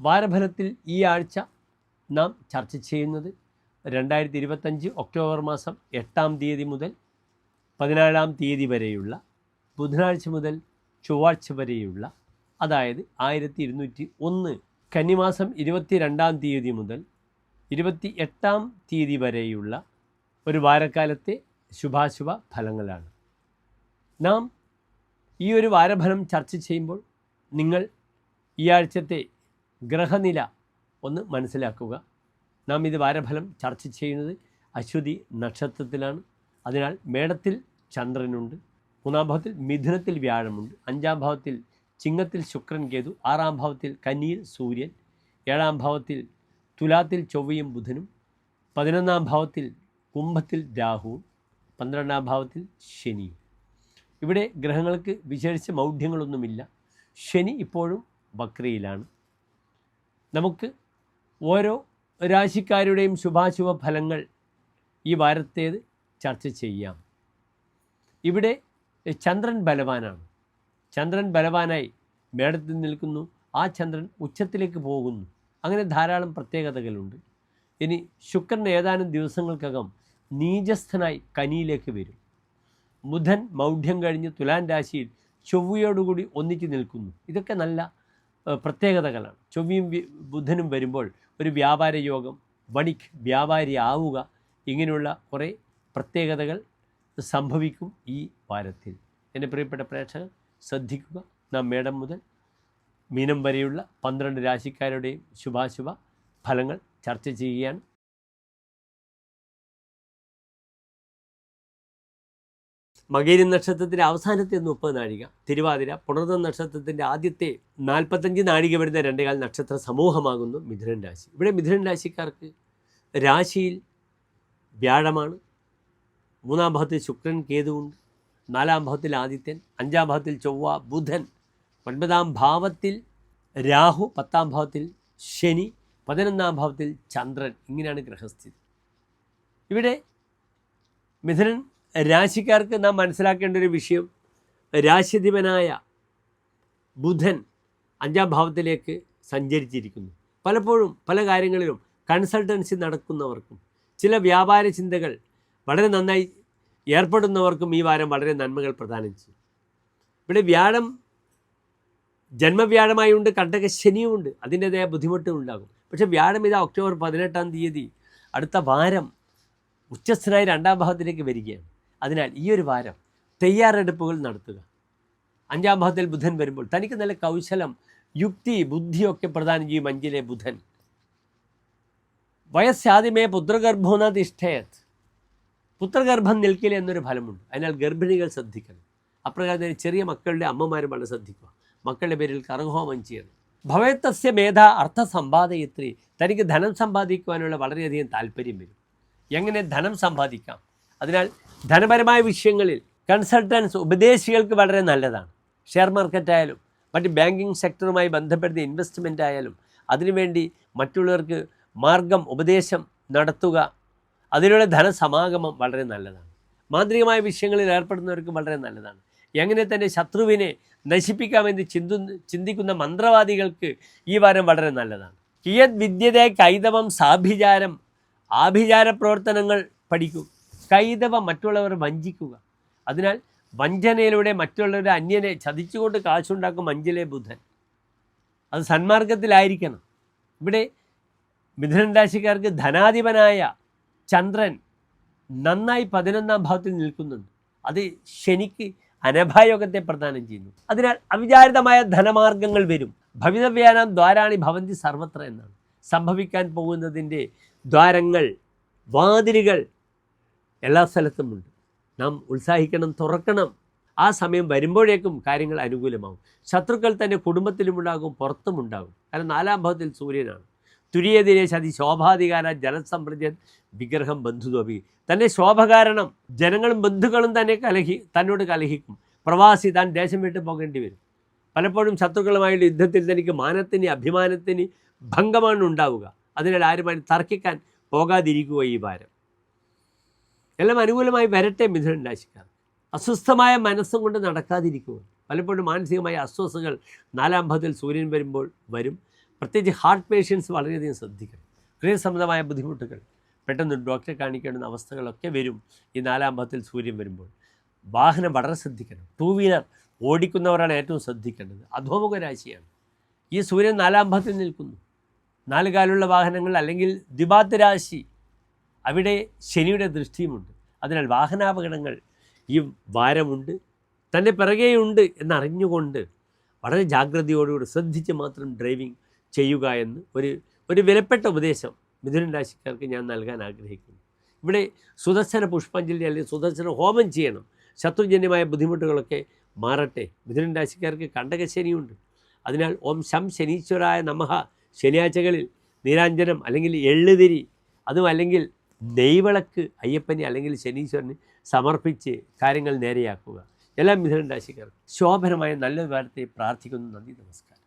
വാരഫലത്തിൽ ഈ ആഴ്ച നാം ചർച്ച ചെയ്യുന്നത് 2025 ഒക്ടോബർ മാസം 8-ാം തീയതി മുതൽ 17-ാം തീയതി വരെയുള്ള ബുധനാഴ്ച മുതൽ ചൊവ്വാഴ്ച വരെയുള്ള, അതായത് 1201 കന്നിമാസം 22-ാം തീയതി മുതൽ 28-ാം തീയതി വരെയുള്ള ഒരു വാരക്കാലത്തെ ശുഭാശുഭ ഫലങ്ങളാണ്. നാം ഈ ഒരു വാരഫലം ചർച്ച ചെയ്യുമ്പോൾ നിങ്ങൾ ഈ ആഴ്ചത്തെ ഗ്രഹനില ഒന്ന് മനസ്സിലാക്കുക. നാം ഇത് വാരഫലം ചർച്ച ചെയ്യുന്നത് അശ്വതി നക്ഷത്രത്തിലാണ്. അതിനാൽ മേടത്തിൽ ചന്ദ്രനുണ്ട്, 3-ാം ഭാവത്തിൽ മിഥുനത്തിൽ വ്യാഴമുണ്ട്, 5-ാം ഭാവത്തിൽ ചിങ്ങത്തിൽ ശുക്രൻ കേതു, 6-ാം ഭാവത്തിൽ കന്നിയിൽ സൂര്യൻ, 7-ാം ഭാവത്തിൽ തുലാത്തിൽ ചൊവ്വയും ബുധനും, 11-ാം ഭാവത്തിൽ കുംഭത്തിൽ രാഹുവും, 12-ാം ഭാവത്തിൽ ശനിയും. ഇവിടെ ഗ്രഹങ്ങൾക്ക് വിശേഷിച്ച മൗഢ്യങ്ങളൊന്നുമില്ല. ശനി ഇപ്പോഴും വക്രയിലാണ്. നമുക്ക് ഓരോ രാശിക്കാരുടെയും ശുഭാശുഭ ഫലങ്ങൾ ഈ വാരത്തേത് ചർച്ച ചെയ്യാം. ഇവിടെ ചന്ദ്രൻ ബലവാനാണ്. ചന്ദ്രൻ ബലവാനായി മേടത്തിൽ നിൽക്കുന്നു. ആ ചന്ദ്രൻ ഉച്ചത്തിലേക്ക് പോകുന്നു. അങ്ങനെ ധാരാളം പ്രത്യേകതകളുണ്ട്. ഇനി ശുക്രൻ ഏതാനും ദിവസങ്ങൾക്കകം നീചസ്ഥനായി കനിയിലേക്ക് വരും. ബുധൻ മൗഢ്യം കഴിഞ്ഞ് തുലാൻ രാശിയിൽ ചൊവ്വയോടുകൂടി ഒന്നിച്ചു നിൽക്കുന്നു. ഇതൊക്കെ നല്ല പ്രത്യേകതകളാണ്. ചൊവ്വയും ബുധനും വരുമ്പോൾ ഒരു വ്യാപാര യോഗം, വണിക് വ്യാപാരി ആവുക, ഇങ്ങനെയുള്ള കുറേ പ്രത്യേകതകൾ സംഭവിക്കും ഈ വാരത്തിൽ. എൻ്റെ പ്രിയപ്പെട്ട പ്രേക്ഷകർ ശ്രദ്ധിക്കുക. നാം മേടം മുതൽ മീനം വരെയുള്ള 12 രാശിക്കാരുടെയും ശുഭാശുഭ ഫലങ്ങൾ ചർച്ച ചെയ്യുകയാണ്. മകേരി നക്ഷത്രത്തിൻ്റെ അവസാനത്തെ 30 നാഴിക, തിരുവാതിര പുണർദം നക്ഷത്രത്തിൻ്റെ ആദ്യത്തെ 45 നാഴിക വരുന്ന 2 നക്ഷത്ര സമൂഹമാകുന്നു മിഥുനൻ രാശി. ഇവിടെ മിഥുനൻ രാശിക്കാർക്ക് രാശിയിൽ വ്യാഴമാണ്, 3-ാം ഭാവത്തിൽ ശുക്രൻ കേതുവുണ്ട്, 4-ാം ഭാവത്തിൽ ആദിത്യൻ, 5-ാം ഭാവത്തിൽ ചൊവ്വ ബുധൻ, 9-ാം ഭാവത്തിൽ രാഹു, 10-ാം ഭാവത്തിൽ ശനി, 11-ാം ഭാവത്തിൽ ചന്ദ്രൻ. ഇങ്ങനെയാണ് ഗ്രഹസ്ഥിതി. ഇവിടെ മിഥുനൻ രാശിക്കാർക്ക് നാം മനസ്സിലാക്കേണ്ട ഒരു വിഷയം, രാശിധിപനായ ബുധൻ 5-ാം ഭാവത്തിലേക്ക് സഞ്ചരിച്ചിരിക്കുന്നു. പലപ്പോഴും പല കാര്യങ്ങളിലും കൺസൾട്ടൻസി നടക്കുന്നവർക്കും ചില വ്യാപാര ചിന്തകൾ വളരെ നന്നായി ഏർപ്പെടുന്നവർക്കും ഈ വാരം വളരെ നന്മകൾ പ്രദാനം ചെയ്യും. ഇവിടെ വ്യാഴം ജന്മവ്യാഴമായുണ്ട്, കണ്ടക ശനിയുമുണ്ട്, അതിൻ്റേതായ ബുദ്ധിമുട്ടും ഉണ്ടാകും. പക്ഷേ വ്യാഴം ഇതാ ഒക്ടോബർ 18-ാം തീയതി അടുത്ത വാരം ഉച്ചസ്ഥനായി 2-ാം ഭാവത്തിലേക്ക് വരികയാണ്. അതിനാൽ ഈ ഒരു വാരം തയ്യാറെടുപ്പുകൾ നടത്തുക. 5-ാം ഭാവത്തിൽ ബുധൻ വരുമ്പോൾ തനിക്ക് നല്ല കൗശലം, യുക്തി, ബുദ്ധിയൊക്കെ പ്രദാനം ചെയ്യും 5-ലെ ബുധൻ. വയസ്സാദ്യമേ പുത്രഗർഭോന തിഷ്ഠയത്, പുത്രഗർഭം നിൽക്കില്ല എന്നൊരു ഫലമുണ്ട്. അതിനാൽ ഗർഭിണികൾ ശ്രദ്ധിക്കണം. അപ്രകാരം ചെറിയ മക്കളുടെ അമ്മമാരും വളരെ ശ്രദ്ധിക്കുക. മക്കളുടെ പേരിൽ കർഹോമം ചെയ്യണം. ഭവേത്തസ്യ മേധ അർത്ഥ സമ്പാദയത്രി, തനിക്ക് ധനം സമ്പാദിക്കുവാനുള്ള വളരെയധികം താല്പര്യം വരും. എങ്ങനെ ധനം സമ്പാദിക്കാം? അതിനാൽ ധനപരമായ വിഷയങ്ങളിൽ കൺസൾട്ടൻസ്, ഉപദേശികൾക്ക് വളരെ നല്ലതാണ്. ഷെയർ മാർക്കറ്റായാലും മറ്റ് ബാങ്കിങ് സെക്ടറുമായി ബന്ധപ്പെടുന്ന ഇൻവെസ്റ്റ്മെൻ്റ് ആയാലും അതിനുവേണ്ടി മറ്റുള്ളവർക്ക് മാർഗം, ഉപദേശം നടത്തുക, അതിനുള്ള ധനസമാഗമം വളരെ നല്ലതാണ്. മാന്ത്രികമായ വിഷയങ്ങളിൽ ഏർപ്പെടുന്നവർക്ക് വളരെ നല്ലതാണ്. എങ്ങനെ തന്നെ ശത്രുവിനെ നശിപ്പിക്കാമെന്ന് ചിന്തിക്കുന്ന മന്ത്രവാദികൾക്ക് ഈ വാരം വളരെ നല്ലതാണ്. കിയത് വിദ്യതേ കൈതവം സാഭിചാരം, ആഭിചാര പ്രവർത്തനങ്ങൾ പഠിക്കും. കൈതവം മറ്റുള്ളവർ വഞ്ചിക്കുക. അതിനാൽ വഞ്ചനയിലൂടെ മറ്റുള്ളവരെ അന്യനെ ചതിച്ചുകൊണ്ട് കാശുണ്ടാക്കും 5-ലെ ബുധൻ. അത് സന്മാർഗത്തിലായിരിക്കണം. ഇവിടെ മിഥുനൻ രാശിക്കാർക്ക് ധനാധിപനായ ചന്ദ്രൻ നന്നായി 11-ാം ഭാവത്തിൽ നിൽക്കുന്നുണ്ട്. അത് ശനിക്ക് അനഭായോഗത്തെ പ്രദാനം ചെയ്യുന്നു. അതിനാൽ അവിചാരിതമായ ധനമാർഗങ്ങൾ വരും. ഭവിതവ്യാനാം ദ്വാരാണി ഭവന്തി സർവത്ര എന്നാണ്. സംഭവിക്കാൻ പോകുന്നതിൻ്റെ ദ്വാരങ്ങൾ, വാതിലുകൾ എല്ലാ സ്ഥലത്തുമുണ്ട്. നാം ഉത്സാഹിക്കണം, തുറക്കണം. ആ സമയം വരുമ്പോഴേക്കും കാര്യങ്ങൾ അനുകൂലമാകും. ശത്രുക്കൾ തൻ്റെ കുടുംബത്തിലുമുണ്ടാകും, പുറത്തുമുണ്ടാകും. കാരണം 4-ാം ഭാവത്തിൽ സൂര്യനാണ്. തുര്യതിരെ ശതി ശോഭാധികാര ജലസമ്പ്രജൻ വിഗ്രഹം ബന്ധുതോപി, തൻ്റെ ശോഭ കാരണം ജനങ്ങളും ബന്ധുക്കളും തന്നോട് കലഹിക്കും. പ്രവാസി താൻ ദേശം വിട്ട് പോകേണ്ടി വരും. പലപ്പോഴും ശത്രുക്കളുമായുള്ള യുദ്ധത്തിൽ തനിക്ക് മാനത്തിന്, അഭിമാനത്തിന് ഭംഗമാണ് ഉണ്ടാവുക. അതിനാൽ ആരുമായി തർക്കിക്കാൻ പോകാതിരിക്കുക ഈ വാരം. എല്ലാം അനുകൂലമായി വരട്ടെ മിഥുനൻ രാശിക്കാർ. അസ്വസ്ഥമായ മനസ്സും കൊണ്ട് നടക്കാതിരിക്കുക. പലപ്പോഴും മാനസികമായ അസ്വസ്ഥതകൾ 4-ാം ഭാവത്തിൽ സൂര്യൻ വരുമ്പോൾ വരും. പ്രത്യേകിച്ച് ഹാർട്ട് പേഷ്യൻസ് വളരെയധികം ശ്രദ്ധിക്കണം. ഹൃദയ സംബന്ധമായ ബുദ്ധിമുട്ടുകൾ, പെട്ടെന്ന് ഡോക്ടറെ കാണിക്കേണ്ടുന്ന അവസ്ഥകളൊക്കെ വരും ഈ 4-ാം ഭാവത്തിൽ സൂര്യൻ വരുമ്പോൾ. വാഹനം വളരെ ശ്രദ്ധിക്കണം. 2 വീലർ ഓടിക്കുന്നവരാണ് ഏറ്റവും ശ്രദ്ധിക്കേണ്ടത്. അധോമുഖ രാശിയാണ്. ഈ സൂര്യൻ 4-ാം ഭാവത്തിൽ നിൽക്കുന്നു. 4 കാലുള്ള വാഹനങ്ങൾ അല്ലെങ്കിൽ ദ്വിപാദ രാശി, അവിടെ ശനിയുടെ ദൃഷ്ടിയുമുണ്ട്. അതിനാൽ വാഹനാപകടങ്ങൾ ഈ വാരമുണ്ട്, തൻ്റെ പിറകെയുണ്ട് എന്നറിഞ്ഞുകൊണ്ട് വളരെ ജാഗ്രതയോടുകൂടി ശ്രദ്ധിച്ച് മാത്രം ഡ്രൈവിംഗ് ചെയ്യുക എന്ന് ഒരു വിലപ്പെട്ട ഉപദേശം മിഥുനൻ രാശിക്കാർക്ക് ഞാൻ നൽകാൻ ആഗ്രഹിക്കുന്നു. ഇവിടെ സുദർശന പുഷ്പാഞ്ജലി അല്ലെങ്കിൽ സുദർശന ഹോമം ചെയ്യണം. ശത്രുജന്യമായ ബുദ്ധിമുട്ടുകളൊക്കെ മാറട്ടെ. മിഥുനൻ രാശിക്കാർക്ക് കണ്ടകശനിയുണ്ട്. അതിനാൽ ഓം ശം ശനീശ്വരായ നമഃ ശനിയാഴ്ചകളിൽ നീരാഞ്ജനം അല്ലെങ്കിൽ എള്ളുതിരി, അതും അല്ലെങ്കിൽ നെയ്വിളക്ക് അയ്യപ്പന് അല്ലെങ്കിൽ ശനീശ്വരന് സമർപ്പിച്ച് കാര്യങ്ങൾ നേരെയാക്കുക. എല്ലാ മിഥുനൻ രാശിക്കാർക്കും ശോഭനമായ നല്ലൊരു വാരത്തെ പ്രാർത്ഥിക്കുന്നു. നന്ദി, നമസ്കാരം.